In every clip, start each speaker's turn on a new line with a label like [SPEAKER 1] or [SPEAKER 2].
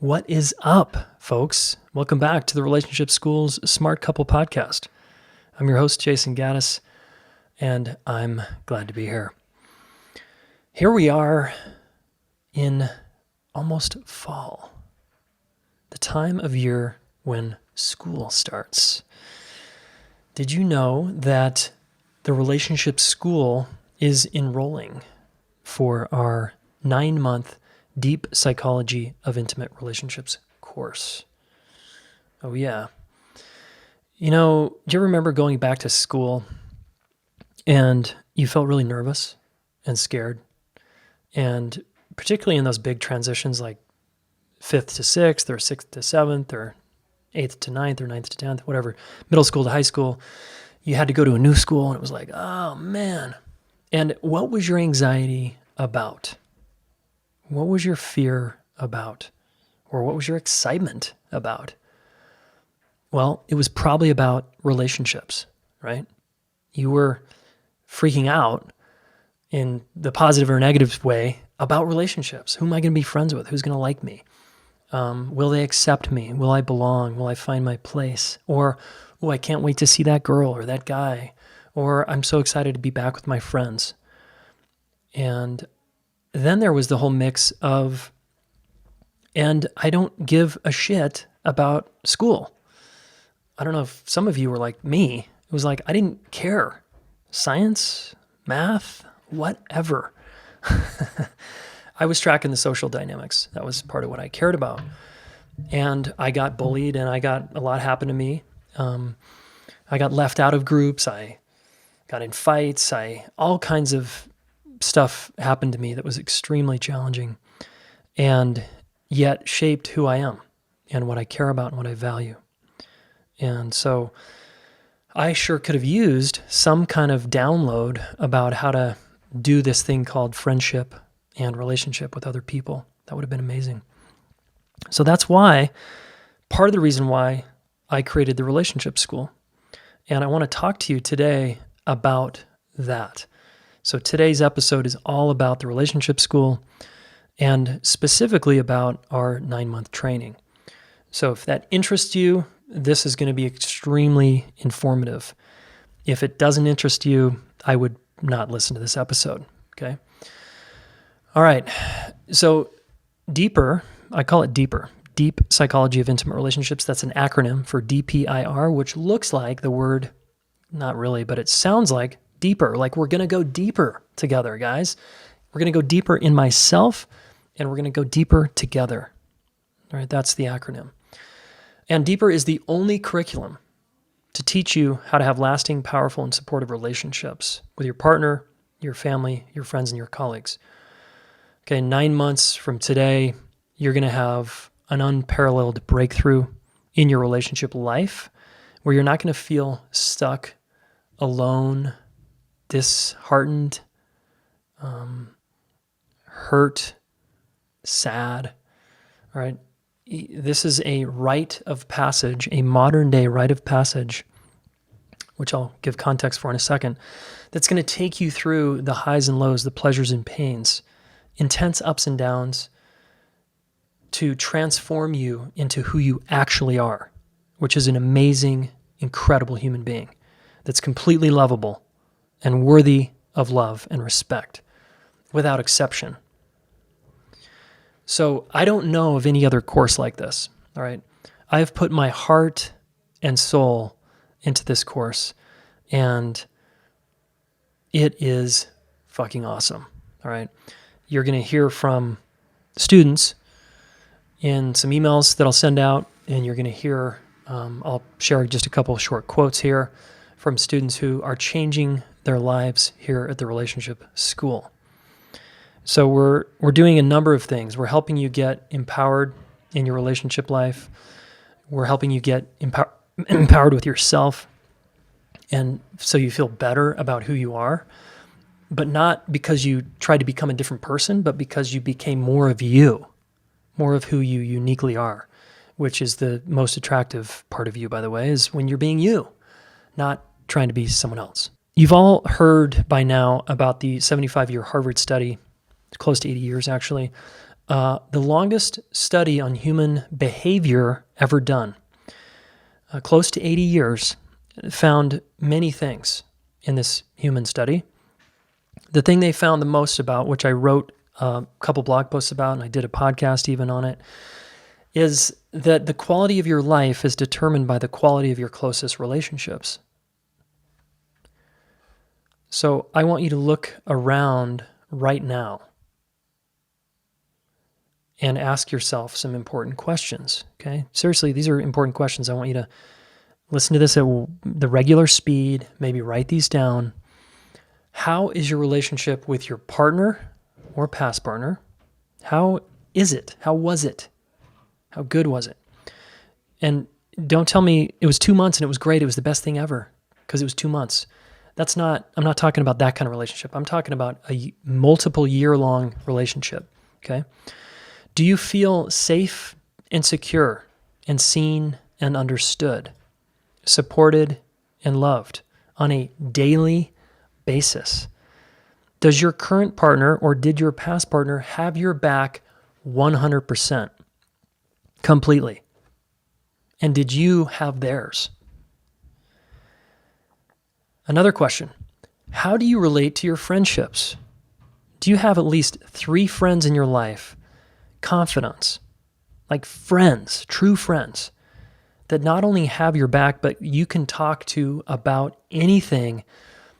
[SPEAKER 1] What is up, folks? Welcome back to the Relationship School's Smart Couple Podcast. I'm your host, Jayson Gaddis, and I'm glad to be here. Here we are in almost fall, the time of year when school starts. Did you know that the Relationship School is enrolling for our 9-month Deep Psychology of Intimate Relationships course? Oh yeah. You know, do you remember going back to school and you felt really nervous and scared? And particularly in those big transitions like 5th to 6th or 6th to 7th or 8th to 9th or 9th to 10th, whatever, middle school to high school, you had to go to a new school and it was like, oh man. And what was your anxiety about? What was your fear about? Or what was your excitement about? Well, it was probably about relationships, right? You were freaking out in the positive or negative way about relationships. Who am I going to be friends with? Who's going to like me? Will they accept me? Will I belong? Will I find my place? Or, oh, I can't wait to see that girl or that guy. Or I'm so excited to be back with my friends. And then there was the whole mix of, and I don't give a shit about school. I don't know if some of you were like me. It was like, I didn't care. Science, math, whatever. I was tracking the social dynamics. That was part of what I cared about. And I got bullied and a lot happened to me. I got left out of groups. I got in fights. All kinds of stuff happened to me that was extremely challenging and yet shaped who I am and what I care about and what I value. And so I sure could have used some kind of download about how to do this thing called friendship and relationship with other people. That would have been amazing. So that's why, part of the reason why I created the Relationship School. And I want to talk to you today about that. So today's episode is all about the Relationship School and specifically about our 9-month training. So if that interests you, this is going to be extremely informative. If it doesn't interest you, I would not listen to this episode, okay? All right, so deeper, I call it deeper, Deep Psychology of Intimate Relationships. That's an acronym for DPIR, which looks like the word, not really, but it sounds like deeper, like we're going to go deeper together, guys. We're going to go deeper in myself, and we're going to go deeper together. All right, that's the acronym. And deeper is the only curriculum to teach you how to have lasting, powerful, and supportive relationships with your partner, your family, your friends, and your colleagues. Okay, 9 months from today, you're going to have an unparalleled breakthrough in your relationship life where you're not going to feel stuck, alone, disheartened, hurt, sad. All right. This is a rite of passage, a modern day rite of passage, which I'll give context for in a second, that's going to take you through the highs and lows, the pleasures and pains, intense ups and downs, to transform you into who you actually are, which is an amazing, incredible human being that's completely lovable and worthy of love and respect without exception. So I don't know of any other course like this, all right? I have put my heart and soul into this course, and it is fucking awesome, all right? You're going to hear from students in some emails that I'll send out, and you're going to hear, I'll share just a couple of short quotes here from students who are changing their lives here at the Relationship School. So we're doing a number of things. We're helping you get empowered in your relationship life. We're helping you get empowered with yourself, and so you feel better about who you are, but not because you tried to become a different person, but because you became more of you, more of who you uniquely are, which is the most attractive part of you, by the way, is when you're being you, not trying to be someone else. You've all heard by now about the 75-year Harvard study, close to 80 years actually, the longest study on human behavior ever done, close to 80 years, found many things in this human study. The thing they found the most about, which I wrote a couple blog posts about, and I did a podcast even on it, is that the quality of your life is determined by the quality of your closest relationships. So I want you to look around right now and ask yourself some important questions, okay? Seriously, these are important questions. I want you to listen to this at the regular speed, maybe write these down. How is your relationship with your partner or past partner? How is it? How was it? How good was it? And don't tell me it was 2 months and it was great. It was the best thing ever because it was 2 months. I'm not talking about that kind of relationship. I'm talking about a multiple year-long relationship, okay? Do you feel safe and secure and seen and understood, supported and loved on a daily basis? Does your current partner or did your past partner have your back 100%, completely? And did you have theirs? Another question, how do you relate to your friendships? Do you have at least 3 friends in your life, confidants, like friends, true friends, that not only have your back, but you can talk to about anything,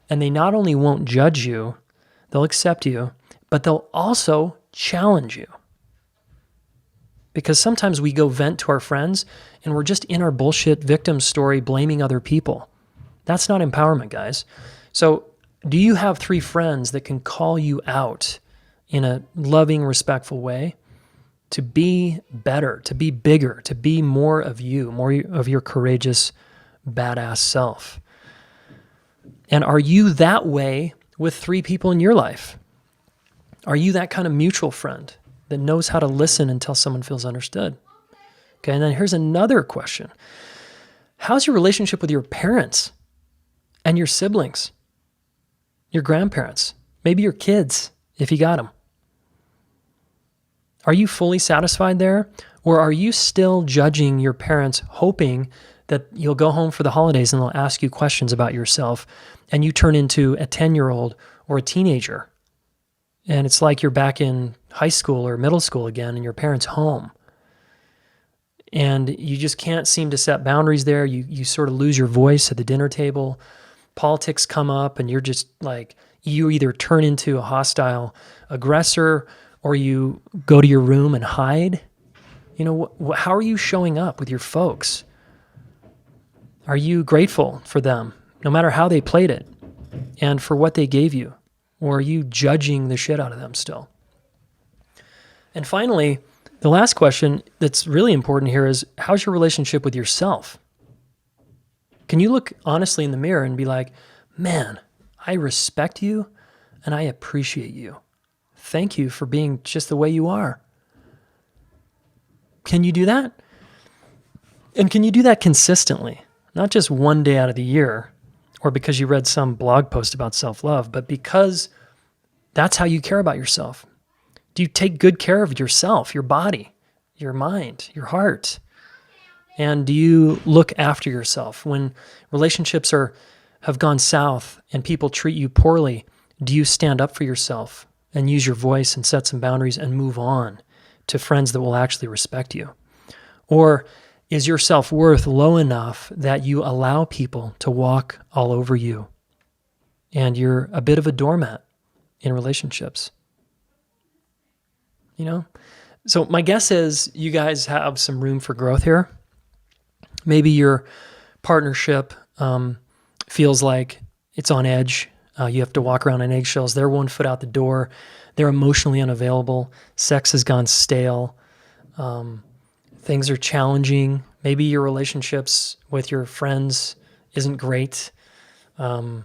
[SPEAKER 1] and they not only won't judge you, they'll accept you, but they'll also challenge you? Because sometimes we go vent to our friends and we're just in our bullshit victim story blaming other people. That's not empowerment, guys. So do you have 3 friends that can call you out in a loving, respectful way to be better, to be bigger, to be more of you, more of your courageous, badass self? And are you that way with 3 people in your life? Are you that kind of mutual friend that knows how to listen until someone feels understood? Okay, and then here's another question. How's your relationship with your parents and your siblings, your grandparents, maybe your kids, if you got them? Are you fully satisfied there? Or are you still judging your parents, hoping that you'll go home for the holidays and they'll ask you questions about yourself and you turn into a 10-year-old or a teenager? And it's like you're back in high school or middle school again and your parents' home. And you just can't seem to set boundaries there. You sort of lose your voice at the dinner table. Politics come up and you're just like, you either turn into a hostile aggressor or you go to your room and hide. You know, how are you showing up with your folks? Are you grateful for them, no matter how they played it, and for what they gave you? Or are you judging the shit out of them still? And finally, the last question that's really important here is, how's your relationship with yourself? Can you look honestly in the mirror and be like, man, I respect you and I appreciate you. Thank you for being just the way you are. Can you do that? And can you do that consistently? Not just one day out of the year or because you read some blog post about self-love, but because that's how you care about yourself. Do you take good care of yourself, your body, your mind, your heart? And do you look after yourself? When relationships have gone south and people treat you poorly, do you stand up for yourself and use your voice and set some boundaries and move on to friends that will actually respect you? Or is your self-worth low enough that you allow people to walk all over you and you're a bit of a doormat in relationships? You know? So my guess is you guys have some room for growth here. Maybe your partnership feels like it's on edge. You have to walk around on eggshells. They're 1 foot out the door. They're emotionally unavailable. Sex has gone stale. Things are challenging. Maybe your relationships with your friends isn't great. I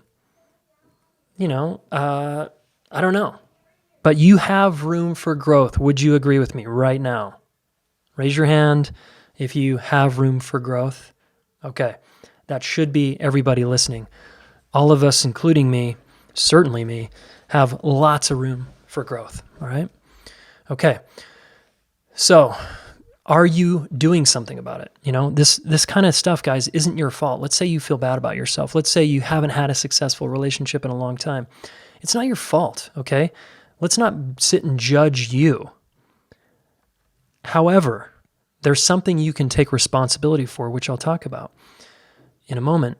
[SPEAKER 1] don't know. But you have room for growth. Would you agree with me right now? Raise your hand if you have room for growth. Okay, that should be everybody listening. All of us, including me, certainly me, have lots of room for growth, all right? Okay, So, are you doing something about it? This kind of stuff, guys, isn't your fault. Let's say you feel bad about yourself. Let's say you haven't had a successful relationship in a long time. It's not your fault, okay? Let's not sit and judge you. However, there's something you can take responsibility for, which I'll talk about in a moment.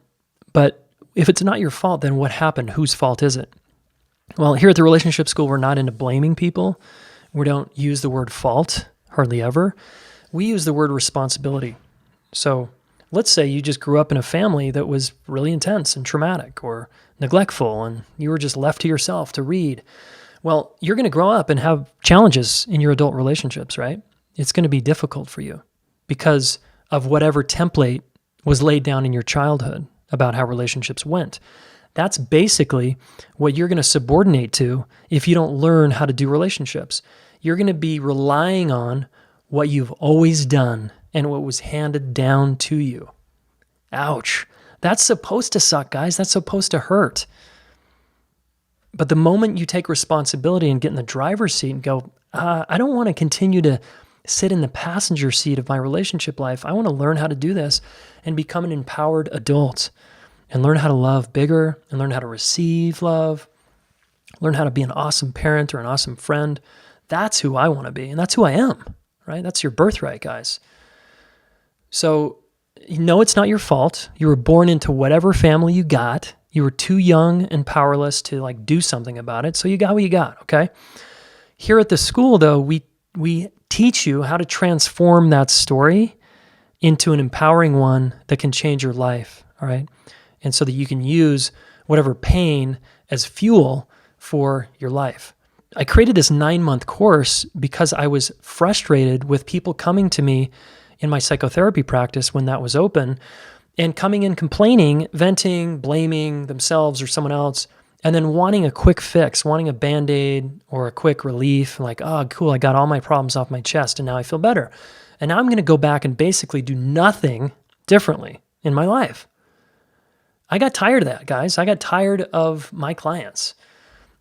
[SPEAKER 1] But if it's not your fault, then what happened? Whose fault is it? Well, here at the Relationship School, we're not into blaming people. We don't use the word fault, hardly ever. We use the word responsibility. So let's say you just grew up in a family that was really intense and traumatic or neglectful, and you were just left to yourself to read. Well, you're going to grow up and have challenges in your adult relationships, right? It's going to be difficult for you because of whatever template was laid down in your childhood about how relationships went. That's basically what you're going to subordinate to if you don't learn how to do relationships. You're going to be relying on what you've always done and what was handed down to you. Ouch. That's supposed to suck, guys. That's supposed to hurt. But the moment you take responsibility and get in the driver's seat and go, I don't want to continue to sit in the passenger seat of my relationship life. I want to learn how to do this and become an empowered adult and learn how to love bigger and learn how to receive love, learn how to be an awesome parent or an awesome friend. That's who I want to be, and that's who I am, right? That's your birthright, guys. So, no, it's not your fault. You were born into whatever family you got. You were too young and powerless to do something about it, so you got what you got, okay? Here at the school, though, we teach you how to transform that story into an empowering one that can change your life, all right? And so that you can use whatever pain as fuel for your life. I created this 9-month course because I was frustrated with people coming to me in my psychotherapy practice when that was open and coming in complaining, venting, blaming themselves or someone else, and then wanting a quick fix, wanting a Band-Aid or a quick relief, like, oh, cool, I got all my problems off my chest and now I feel better. And now I'm going to go back and basically do nothing differently in my life. I got tired of that, guys. I got tired of my clients.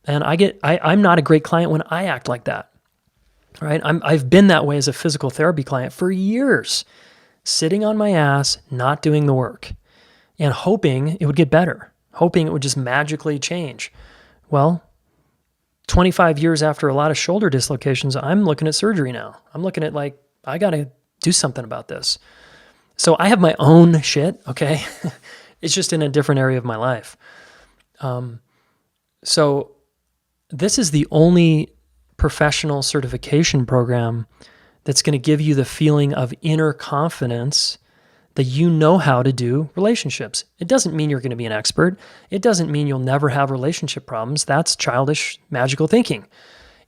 [SPEAKER 1] And I'm not a great client when I act like that, right? I've been that way as a physical therapy client for years, sitting on my ass, not doing the work, and hoping it would get better, hoping it would just magically change. Well, 25 years after a lot of shoulder dislocations, I'm looking at surgery now. I'm looking at I got to do something about this. So I have my own shit, okay? It's just in a different area of my life. So this is the only professional certification program that's going to give you the feeling of inner confidence that you know how to do relationships. It doesn't mean you're going to be an expert. It doesn't mean you'll never have relationship problems. That's childish, magical thinking.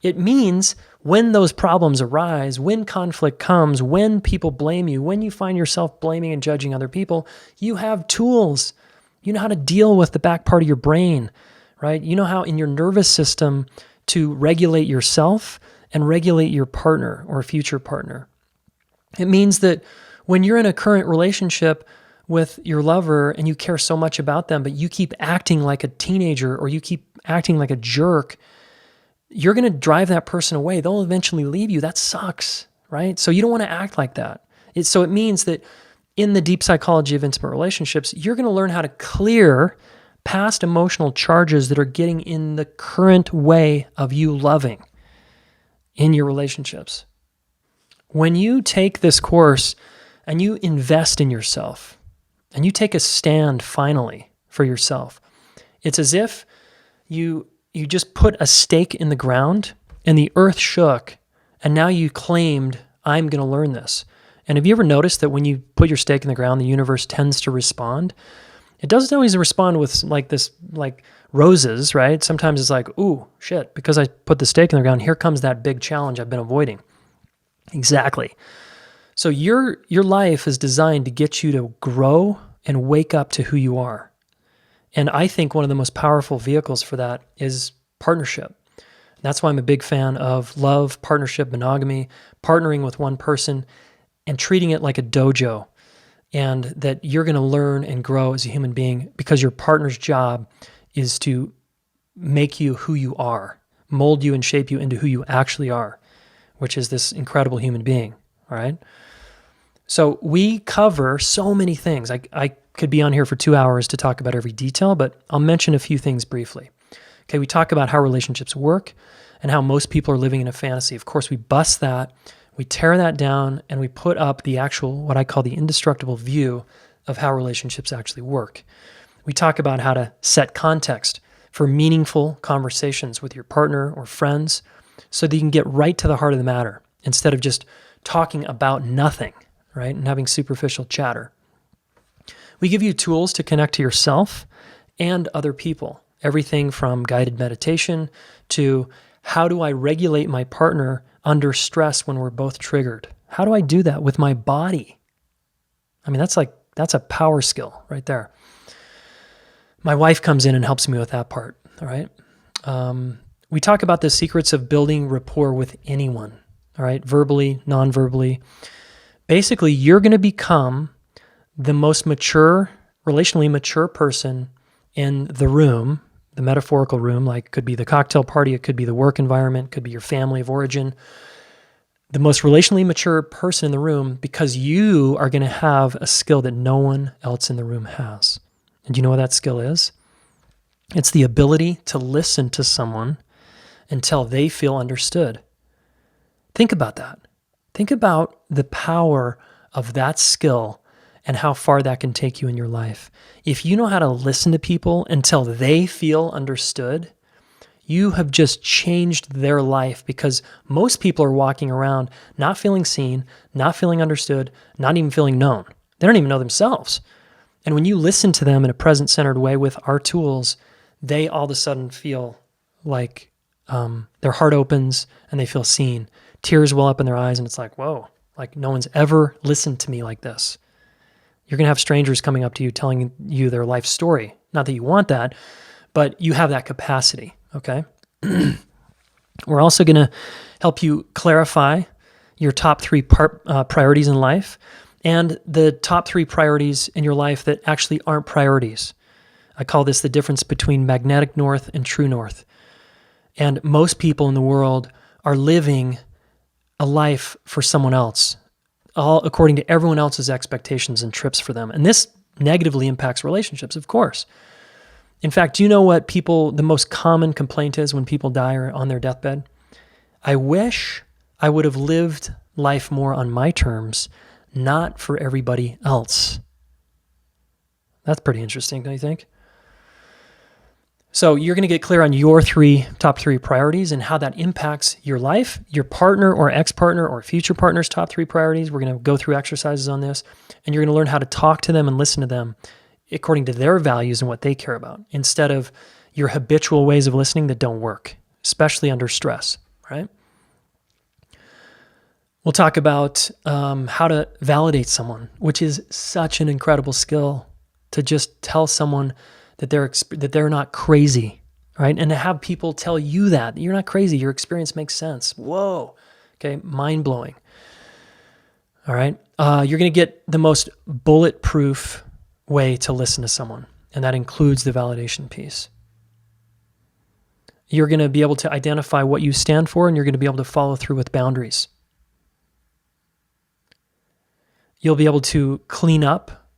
[SPEAKER 1] It means when those problems arise, when conflict comes, when people blame you, when you find yourself blaming and judging other people, you have tools. You know how to deal with the back part of your brain, right? You know how in your nervous system to regulate yourself and regulate your partner or future partner. It means that when you're in a current relationship with your lover and you care so much about them, but you keep acting like a teenager or you keep acting like a jerk, you're going to drive that person away. They'll eventually leave you. That sucks, right? So you don't want to act like that. So it means that in the deep psychology of intimate relationships, you're going to learn how to clear past emotional charges that are getting in the current way of you loving in your relationships. When you take this course and you invest in yourself and you take a stand finally for yourself, it's as if you just put a stake in the ground and the earth shook and now you claimed, I'm going to learn this. And have you ever noticed that when you put your stake in the ground, the universe tends to respond? It doesn't always respond with like roses, right? Sometimes it's like, ooh, shit, because I put the stake in the ground, here comes that big challenge I've been avoiding. Exactly. So your life is designed to get you to grow and wake up to who you are. And I think one of the most powerful vehicles for that is partnership. That's why I'm a big fan of love, partnership, monogamy, partnering with one person and treating it like a dojo, and that you're going to learn and grow as a human being because your partner's job is to make you who you are, mold you and shape you into who you actually are, which is this incredible human being, all right? So we cover so many things. I could be on here for 2 hours to talk about every detail, but I'll mention a few things briefly. Okay, we talk about how relationships work and how most people are living in a fantasy. Of course, we bust that, we tear that down, and we put up the actual, what I call the indestructible view of how relationships actually work. We talk about how to set context for meaningful conversations with your partner or friends so that you can get right to the heart of the matter instead of just talking about nothing, right? And having superficial chatter. We give you tools to connect to yourself and other people. Everything from guided meditation to how do I regulate my partner under stress when we're both triggered? How do I do that with my body? I mean, that's a power skill right there. My wife comes in and helps me with that part, all right? We talk about the secrets of building rapport with anyone, all right? Verbally, non-verbally. Basically, you're going to become the most mature, relationally mature person in the room, the metaphorical room, like it could be the cocktail party, it could be the work environment, it could be your family of origin. The most relationally mature person in the room because you are going to have a skill that no one else in the room has. And do you know what that skill is? It's the ability to listen to someone until they feel understood. Think about that. Think about the power of that skill and how far that can take you in your life. If you know how to listen to people until they feel understood, you have just changed their life because most people are walking around not feeling seen, not feeling understood, not even feeling known. They don't even know themselves. And when you listen to them in a present-centered way with our tools, they all of a sudden feel like their heart opens and they feel seen. Tears well up in their eyes and it's like, whoa, like no one's ever listened to me like this. You're going to have strangers coming up to you telling you their life story. Not that you want that, but you have that capacity, okay? We're also going to help you clarify your top 3 priorities in life and the top 3 priorities in your life that actually aren't priorities. I call this the difference between magnetic north and true north. And most people in the world are living a life for someone else, all according to everyone else's expectations and trips for them. And this negatively impacts relationships, of course. In fact, do you know what the most common complaint is when people die or on their deathbed? I wish I would have lived life more on my terms, not for everybody else. That's pretty interesting, don't you think? So you're going to get clear on your top three priorities and how that impacts your life, your partner or ex-partner or future partner's top 3 priorities. We're going to go through exercises on this, and you're going to learn how to talk to them and listen to them according to their values and what they care about, instead of your habitual ways of listening that don't work, especially under stress, right? We'll talk about how to validate someone, which is such an incredible skill, to just tell someone that they're not crazy, right? And to have people tell you that you're not crazy, your experience makes sense. Whoa, okay, mind-blowing. All right, you're going to get the most bulletproof way to listen to someone, and that includes the validation piece. You're going to be able to identify what you stand for, and you're going to be able to follow through with boundaries. You'll be able to clean up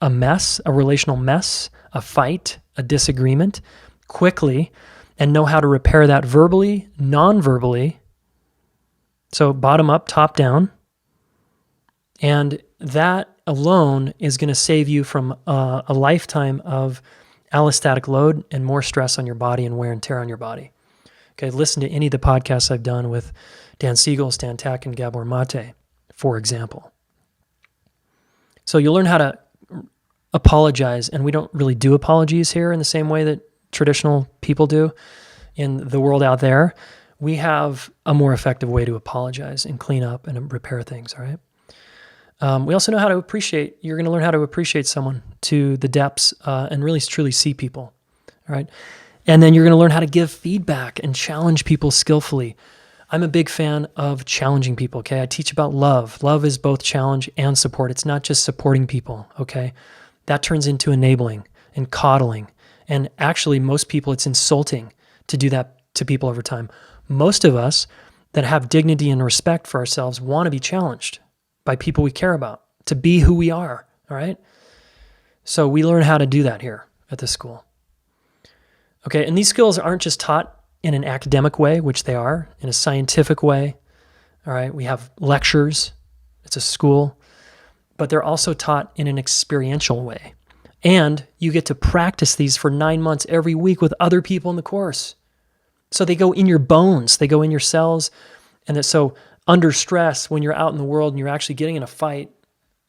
[SPEAKER 1] a mess, a relational mess, a fight, a disagreement quickly, and know how to repair that verbally, non-verbally. So bottom up, top down. And that alone is going to save you from a lifetime of allostatic load and more stress on your body and wear and tear on your body. Okay, listen to any of the podcasts I've done with Dan Siegel, Stan Tack, and Gabor Mate, for example. So you'll learn how to apologize, and we don't really do apologies here in the same way that traditional people do in the world out there. We have a more effective way to apologize and clean up and repair things, all right? We also know how to appreciate. You're going to learn how to appreciate someone to the depths and really truly see people, all right? And then you're going to learn how to give feedback and challenge people skillfully. I'm a big fan of challenging people, okay? I teach about love. Love is both challenge and support. It's not just supporting people, okay? That turns into enabling and coddling. And actually, most people, it's insulting to do that to people over time. Most of us that have dignity and respect for ourselves want to be challenged by people we care about to be who we are, all right? So we learn how to do that here at this school. Okay, and these skills aren't just taught in an academic way, which they are, in a scientific way, all right? We have lectures, it's a school, but they're also taught in an experiential way. And you get to practice these for 9 months every week with other people in the course. So they go in your bones, they go in your cells, and that so under stress, when you're out in the world and you're actually getting in a fight,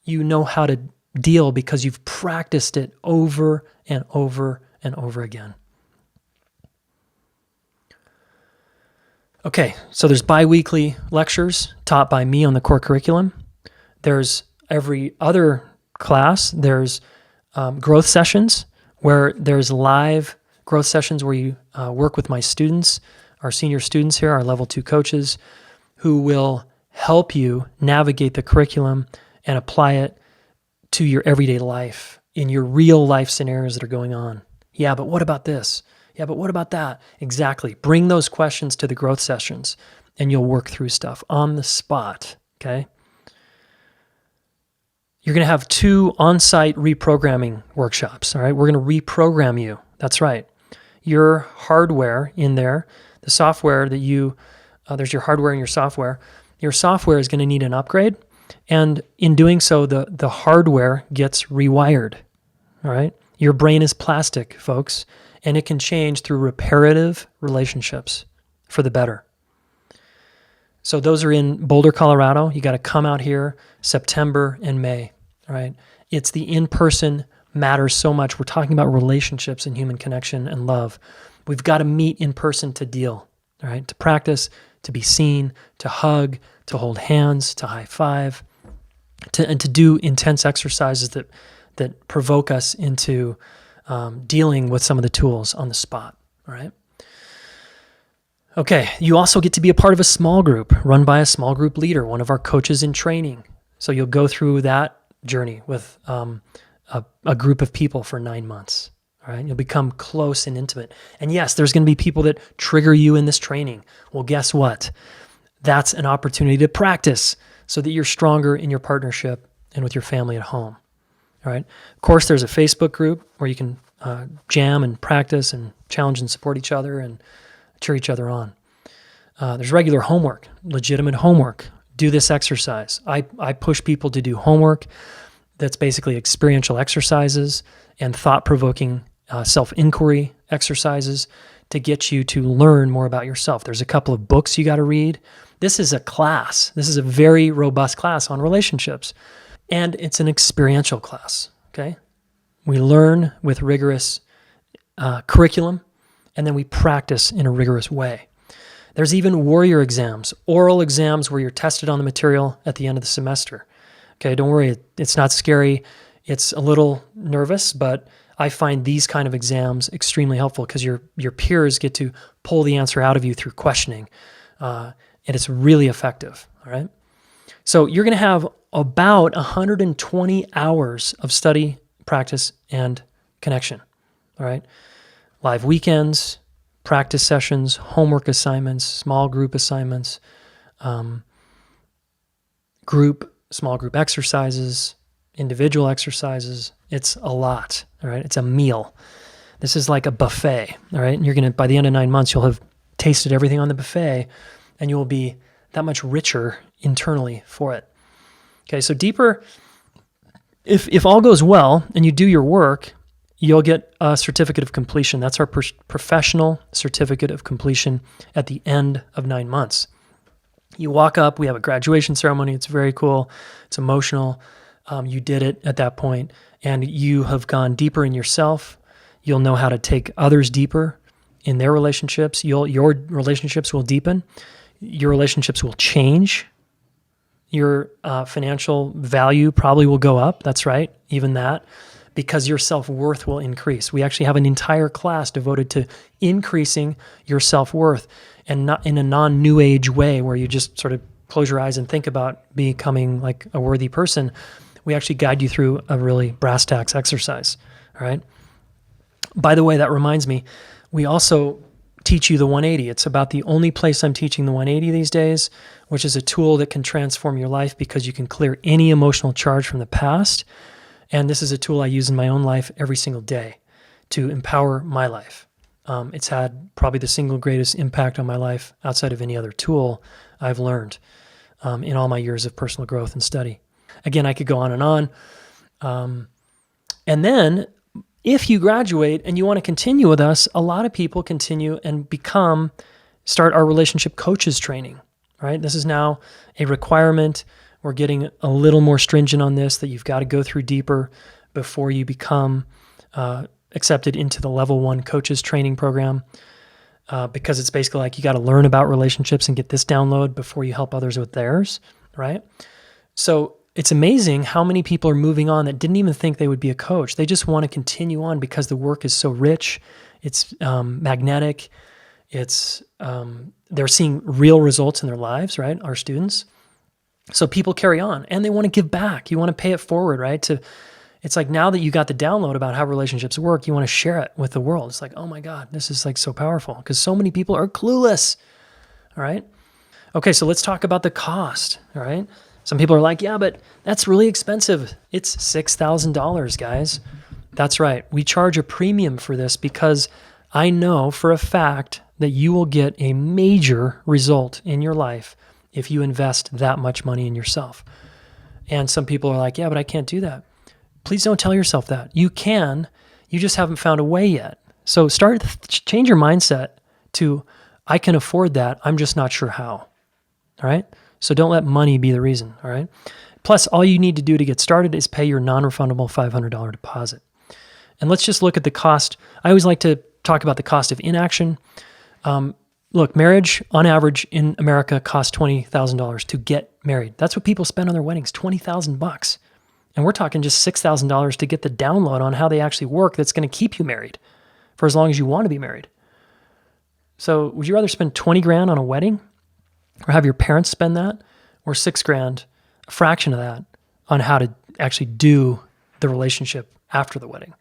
[SPEAKER 1] you know how to deal because you've practiced it over and over and over again. Okay, so there's bi-weekly lectures taught by me on the core curriculum. There's every other class, there's growth sessions where there's live growth sessions where you work with my students, our senior students here, our level 2 coaches, who will help you navigate the curriculum and apply it to your everyday life in your real life scenarios that are going on. Yeah, but what about this? Yeah, but what about that? Exactly. Bring those questions to the growth sessions and you'll work through stuff on the spot, okay? You're going to have 2 on-site reprogramming workshops, all right? We're going to reprogram you. That's right. Your hardware in there, the software that there's your hardware and your software. Your software is going to need an upgrade, and in doing so, the hardware gets rewired, all right? Your brain is plastic, folks, and it can change through reparative relationships for the better. So those are in Boulder, Colorado. You got to come out here September and May, all right? It's the in-person matters so much. We're talking about relationships and human connection and love. We've got to meet in person to deal, all right? To practice, to be seen, to hug, to hold hands, to high five, and to do intense exercises that provoke us into dealing with some of the tools on the spot, all right? Okay, you also get to be a part of a small group run by a small group leader, one of our coaches in training. So you'll go through that journey with a group of people for 9 months. All right, you'll become close and intimate. And yes, there's going to be people that trigger you in this training. Well, guess what? That's an opportunity to practice so that you're stronger in your partnership and with your family at home. All right. Of course, there's a Facebook group where you can jam and practice and challenge and support each other and cheer each other on. There's regular homework, legitimate homework. Do this exercise. I push people to do homework that's basically experiential exercises and thought-provoking self-inquiry exercises to get you to learn more about yourself. There's a couple of books you got to read. This is a class. This is a very robust class on relationships. And it's an experiential class, okay? We learn with rigorous curriculum, and then we practice in a rigorous way. There's even warrior exams, oral exams where you're tested on the material at the end of the semester. Okay, don't worry, it's not scary. It's a little nervous, but I find these kind of exams extremely helpful because your peers get to pull the answer out of you through questioning, and it's really effective, all right? So you're going to have about 120 hours of study, practice, and connection, all right? Live weekends, practice sessions, homework assignments, small group assignments, small group exercises, individual exercises. It's a lot, all right? It's a meal. This is like a buffet, all right? And you're going to, by the end of 9 months, you'll have tasted everything on the buffet, and you will be that much richer internally for it. Okay, so deeper, if all goes well and you do your work, you'll get a certificate of completion. That's our professional certificate of completion at the end of 9 months. You walk up, we have a graduation ceremony. It's very cool. It's emotional. You did it at that point, and you have gone deeper in yourself. You'll know how to take others deeper in their relationships. Your relationships will deepen. Your relationships will change. Your financial value probably will go up. That's right, even that, because your self-worth will increase. We actually have an entire class devoted to increasing your self-worth, and not in a non-new age way where you just sort of close your eyes and think about becoming like a worthy person. We actually guide you through a really brass tacks exercise, all right? By the way, that reminds me, we also teach you the 180. It's about the only place I'm teaching the 180 these days, which is a tool that can transform your life because you can clear any emotional charge from the past. And this is a tool I use in my own life every single day to empower my life. It's had probably the single greatest impact on my life outside of any other tool I've learned in all my years of personal growth and study. Again, I could go on and on. And then if you graduate and you want to continue with us, a lot of people continue and start our relationship coaches training, right? This is now a requirement. We're getting a little more stringent on this, that you've got to go through deeper before you become accepted into the level 1 coaches training program, because it's basically like you got to learn about relationships and get this download before you help others with theirs, right? So it's amazing how many people are moving on that didn't even think they would be a coach. They just want to continue on because the work is so rich. It's magnetic. They're seeing real results in their lives, right? Our students. So people carry on and they want to give back. You want to pay it forward, right? It's like now that you got the download about how relationships work, you want to share it with the world. It's like, oh my God, this is like so powerful because so many people are clueless. All right. Okay. So let's talk about the cost. All right. Some people are like, yeah, but that's really expensive. It's $6,000, guys. That's right. We charge a premium for this because I know for a fact that you will get a major result in your life if you invest that much money in yourself. And some people are like, yeah, but I can't do that. Please don't tell yourself that. You can, you just haven't found a way yet. So change your mindset to, I can afford that. I'm just not sure how. All right. So don't let money be the reason. All right. Plus, all you need to do to get started is pay your non-refundable $500 deposit. And let's just look at the cost. I always like to talk about the cost of inaction. Look, marriage on average in America costs $20,000 to get married. That's what people spend on their weddings, $20,000. And we're talking just $6,000 to get the download on how they actually work that's going to keep you married for as long as you want to be married. So would you rather spend 20 grand on a wedding or have your parents spend that, or $6,000, a fraction of that, on how to actually do the relationship after the wedding,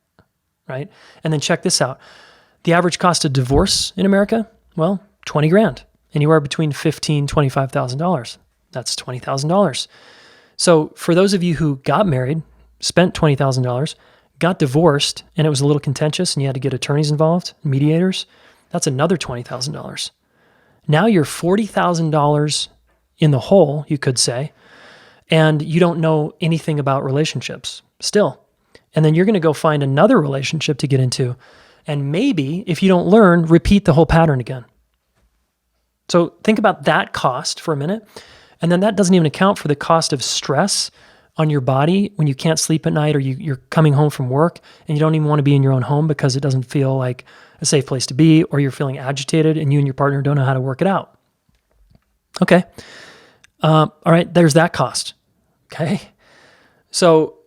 [SPEAKER 1] right? And then check this out. The average cost of divorce in America, well, 20 grand, anywhere between $15,000, $25,000. That's $20,000. So for those of you who got married, spent $20,000, got divorced, and it was a little contentious and you had to get attorneys involved, mediators, that's another $20,000. Now you're $40,000 in the hole, you could say, and you don't know anything about relationships still. And then you're going to go find another relationship to get into. And maybe if you don't learn, repeat the whole pattern again. So think about that cost for a minute. And then that doesn't even account for the cost of stress on your body when you can't sleep at night, or you're coming home from work and you don't even want to be in your own home because it doesn't feel like a safe place to be, or you're feeling agitated and you and your partner don't know how to work it out. Okay. All right. There's that cost. Okay. So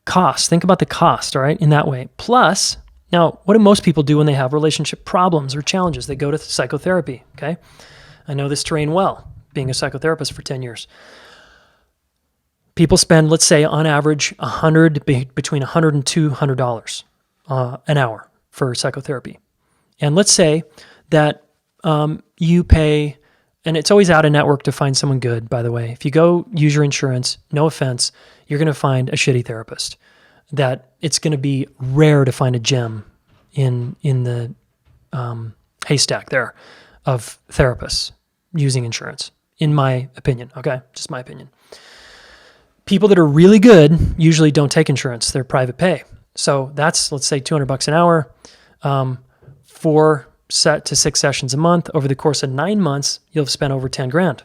[SPEAKER 1] cost, think about the cost, all right, in that way. Plus, now, what do most people do when they have relationship problems or challenges? They go to psychotherapy. Okay. I know this terrain well, being a psychotherapist for 10 years. People spend, let's say, on average, between $100 and $200 an hour for psychotherapy. And let's say that you pay, and it's always out of network to find someone good, by the way. If you go use your insurance, no offense, you're going to find a shitty therapist. That it's going to be rare to find a gem in the haystack there of therapists using insurance, in my opinion. Okay, just my opinion. People that are really good usually don't take insurance. They're private pay. So that's, let's say, $200 an hour, 4 to 6 sessions a month. Over the course of 9 months, you'll have spent over 10 grand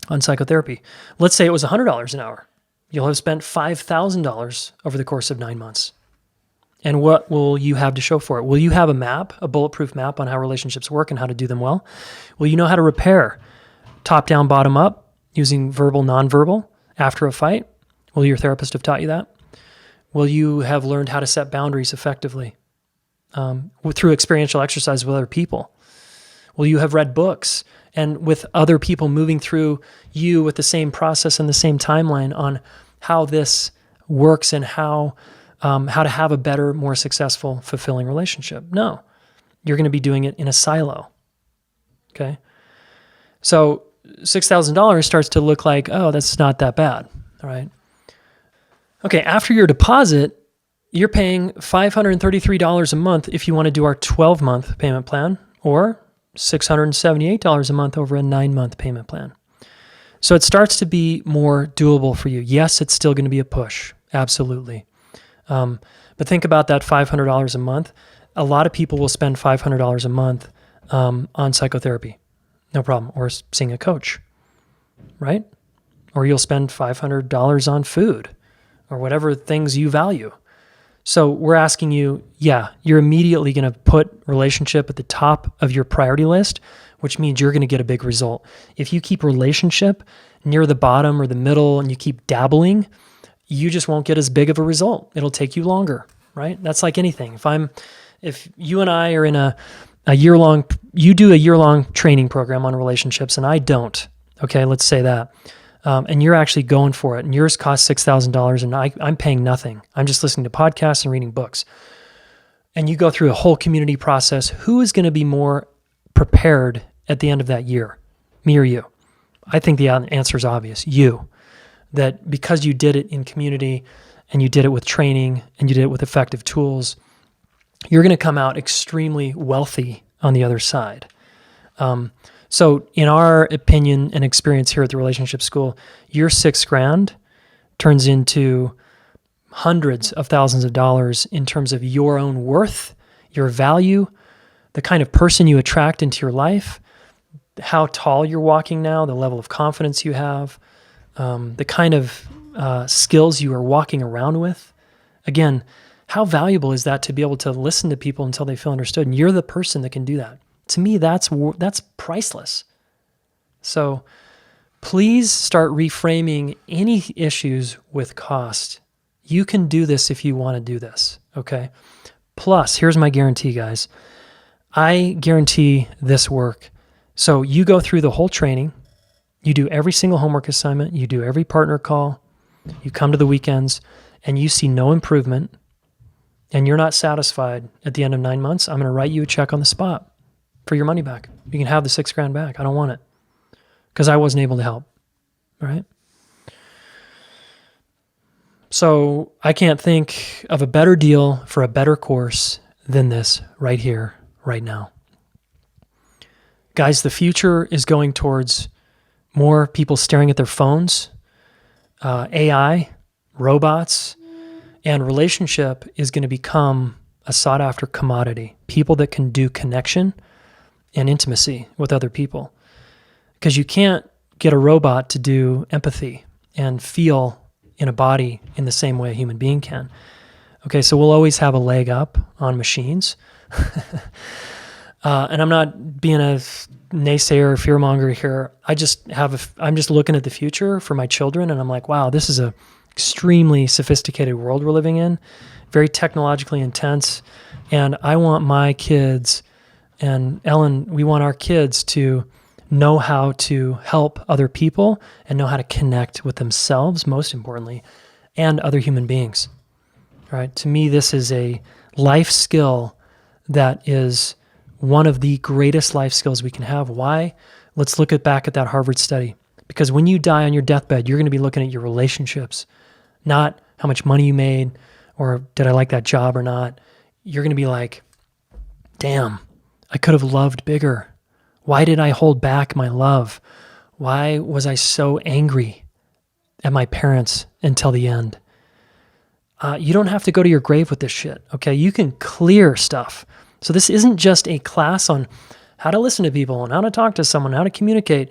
[SPEAKER 1] on psychotherapy. Let's say it was $100 an hour. You'll have spent $5,000 over the course of 9 months. And what will you have to show for it? Will you have a map, a bulletproof map on how relationships work and how to do them well? Will you know how to repair top down, bottom up, using verbal, nonverbal after a fight? Will your therapist have taught you that? Will you have learned how to set boundaries effectively through experiential exercise with other people? Will you have read books and with other people moving through you with the same process and the same timeline on how this works and how to have a better, more successful, fulfilling relationship? No. you're going to be doing it in a silo. Okay. So $6,000 starts to look like, oh, that's not that bad. All right. Okay. After your deposit, you're paying $533 a month if you want to do our 12-month payment plan, or $678 a month over a 9-month payment plan. So it starts to be more doable for you. Yes, it's still going to be a push. Absolutely. But think about that $500 a month. A lot of people will spend $500 a month on psychotherapy. No problem. Or seeing a coach, right? Or you'll spend $500 on food or whatever things you value. So we're asking you, you're immediately going to put relationship at the top of your priority list, which means you're going to get a big result. If you keep relationship near the bottom or the middle and you keep dabbling, you just won't get as big of a result. It'll take you longer, right? That's like anything. If you and I are in a year-long, you do a year-long training program on relationships and I don't, okay, let's say that. And you're actually going for it, and yours costs $6,000, and I'm paying nothing. I'm just listening to podcasts and reading books. And you go through a whole community process. Who is going to be more prepared at the end of that year, me or you? I think the answer is obvious, you. That because you did it in community, and you did it with training, and you did it with effective tools, you're going to come out extremely wealthy on the other side. So in our opinion and experience here at the Relationship School, your $6,000 turns into hundreds of thousands of dollars in terms of your own worth, your value, the kind of person you attract into your life, how tall you're walking now, the level of confidence you have, the kind of skills you are walking around with. Again, how valuable is that to be able to listen to people until they feel understood? And you're the person that can do that. To me, that's priceless. So please start reframing any issues with cost. You can do this if you want to do this, okay? Plus, here's my guarantee, guys. I guarantee this work. So you go through the whole training. You do every single homework assignment. You do every partner call. You come to the weekends, and you see no improvement, and you're not satisfied at the end of 9 months, I'm going to write you a check on the spot for your money back. You can have the $6,000 back. I don't want it because I wasn't able to help. All right. So I can't think of a better deal for a better course than this right here, right now. Guys, the future is going towards more people staring at their phones, AI, robots, and relationship is going to become a sought after commodity. People that can do connection and intimacy with other people. Because you can't get a robot to do empathy and feel in a body in the same way a human being can. Okay, so we'll always have a leg up on machines. And I'm not being a naysayer or fearmonger here. I'm just looking at the future for my children, and I'm like, wow, this is a extremely sophisticated world we're living in, very technologically intense, and I want my kids, and Ellen, we want our kids to know how to help other people and know how to connect with themselves, most importantly, and other human beings. All right? To me, this is a life skill that is one of the greatest life skills we can have. Why? Let's look back at that Harvard study. Because when you die on your deathbed, you're going to be looking at your relationships, not how much money you made or did I like that job or not. You're going to be like, damn, I could have loved bigger. Why did I hold back my love? Why was I so angry at my parents until the end? You don't have to go to your grave with this shit, okay? You can clear stuff. So this isn't just a class on how to listen to people and how to talk to someone, how to communicate.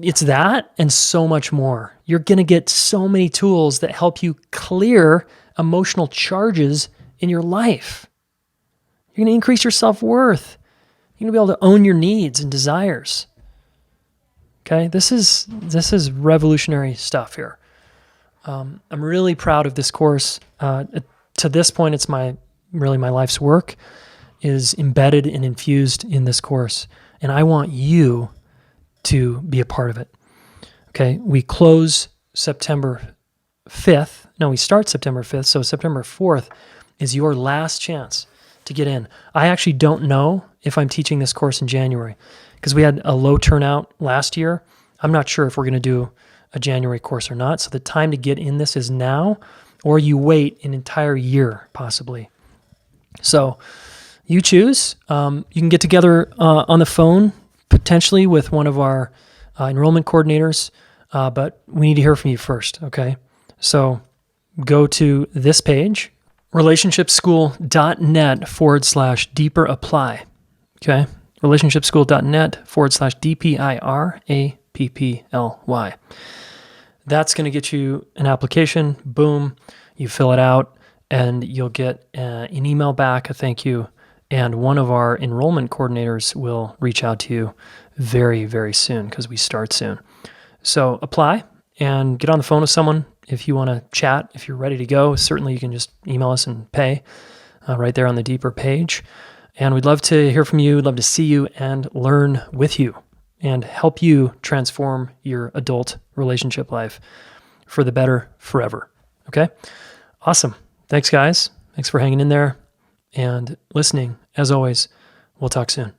[SPEAKER 1] It's that and so much more. You're going to get so many tools that help you clear emotional charges in your life. You're going to increase your self-worth. You're going to be able to own your needs and desires. Okay? This is revolutionary stuff here. I'm really proud of this course. To this point, it's my life's work is embedded and infused in this course. And I want you to be a part of it. Okay? We close September 5th. No, we start September 5th. So September 4th is your last chance to get in. I actually don't know if I'm teaching this course in January because we had a low turnout last year. I'm not sure if we're going to do a January course or not. So the time to get in this is now, or you wait an entire year possibly. So you choose. You can get together on the phone potentially with one of our enrollment coordinators, but we need to hear from you first, okay? So go to this page, relationshipschool.net/deeper apply, okay? relationshipschool.net/DPIR That's going to get you an application. Boom, you fill it out, and you'll get an email back, a thank you, and one of our enrollment coordinators will reach out to you very, very soon because we start soon. So apply and get on the phone with someone. If you want to chat, if you're ready to go, certainly you can just email us and pay right there on the Deeper page. And we'd love to hear from you. We'd love to see you and learn with you and help you transform your adult relationship life for the better forever. Okay? Awesome. Thanks, guys. Thanks for hanging in there and listening. As always, we'll talk soon.